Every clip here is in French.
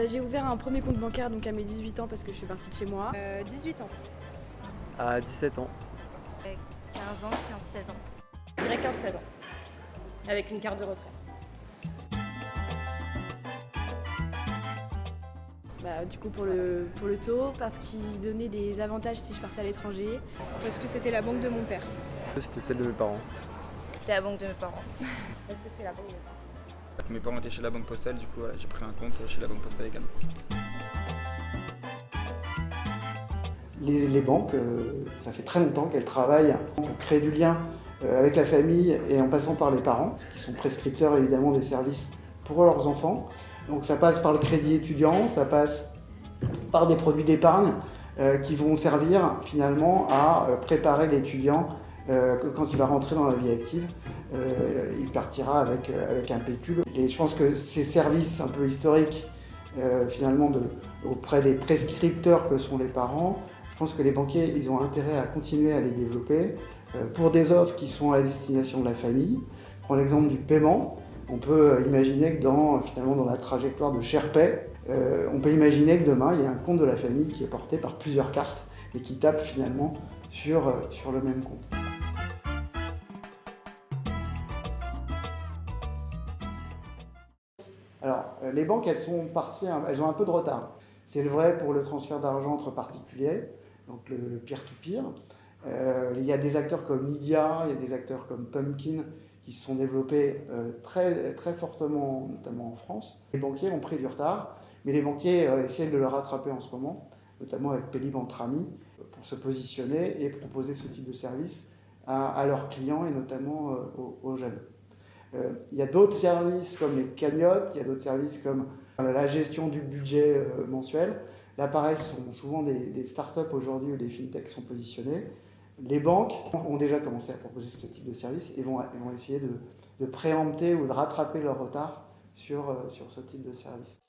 J'ai ouvert un premier compte bancaire donc à mes 18 ans parce que je suis partie de chez moi. 18 ans. À 17 ans. 15 ans, 15-16 ans. Je dirais 15-16 ans. Avec une carte de retraite. Du coup pour le taux, parce qu'il donnait des avantages si je partais à l'étranger. Parce que c'était la banque de mon père. C'était celle de mes parents. C'était la banque de mes parents. Parce que c'est la banque de mon père. Mes parents étaient chez la Banque Postale, du coup voilà, j'ai pris un compte chez la Banque Postale également. Les banques, ça fait très longtemps qu'elles travaillent pour créer du lien avec la famille et en passant par les parents, qui sont prescripteurs évidemment des services pour leurs enfants. Donc ça passe par le crédit étudiant, ça passe par des produits d'épargne qui vont servir finalement à préparer l'étudiant quand il va rentrer dans la vie active. Il partira avec un pécule. Et je pense que ces services un peu historiques finalement auprès des prescripteurs que sont les parents, je pense que les banquiers ils ont intérêt à continuer à les développer pour des offres qui sont à la destination de la famille. Je prends l'exemple du paiement. On peut imaginer que finalement dans la trajectoire de SharePay, on peut imaginer que demain il y a un compte de la famille qui est porté par plusieurs cartes et qui tape finalement sur le même compte. Alors, les banques, elles ont un peu de retard. C'est vrai pour le transfert d'argent entre particuliers, donc le peer-to-peer. Il y a des acteurs comme Lydia, il y a des acteurs comme Pumpkin qui se sont développés très, très fortement, notamment en France. Les banquiers ont pris du retard, mais les banquiers essaient de le rattraper en ce moment, notamment avec Pélib entre amis, pour se positionner et proposer ce type de service à leurs clients et notamment aux jeunes. Il y a d'autres services comme les cagnottes, il y a d'autres services comme la gestion du budget mensuel. Là, pareil, ce sont souvent des startups aujourd'hui où des fintechs sont positionnés. Les banques ont déjà commencé à proposer ce type de service et vont essayer de préempter ou de rattraper leur retard sur ce type de service.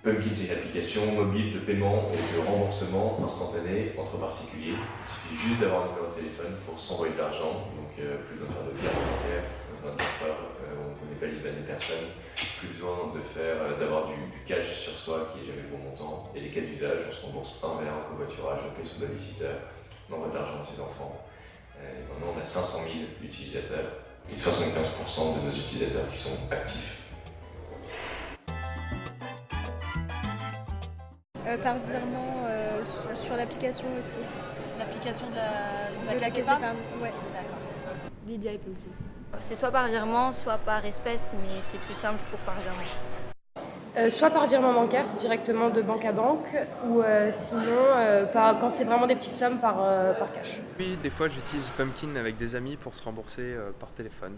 Pumpkin, c'est une application mobile de paiement et de remboursement instantané entre particuliers. Il suffit juste d'avoir un numéro de téléphone pour s'envoyer de l'argent, donc plus besoin de faire de virement bancaire, plus besoin de passeport, on ne connaît pas l'IBAN des personnes, plus besoin d'avoir du cash sur soi qui est jamais bon montant. Et les cas d'usage, on se rembourse un verre, un covoiturage, on paye son babysitter, on envoie de l'argent à ses enfants. Et maintenant on a 500 000 utilisateurs et 75% de nos utilisateurs qui sont actifs. Par virement sur l'application aussi. L'application de De la caisse d'épargne. Ouais. D'accord. Lydia et Pumpkin. C'est soit par virement, soit par espèce, mais c'est plus simple, je trouve, par virement. Soit par virement bancaire, directement de banque à banque, ou sinon, quand c'est vraiment des petites sommes, par cash. Oui, des fois j'utilise Pumpkin avec des amis pour se rembourser par téléphone.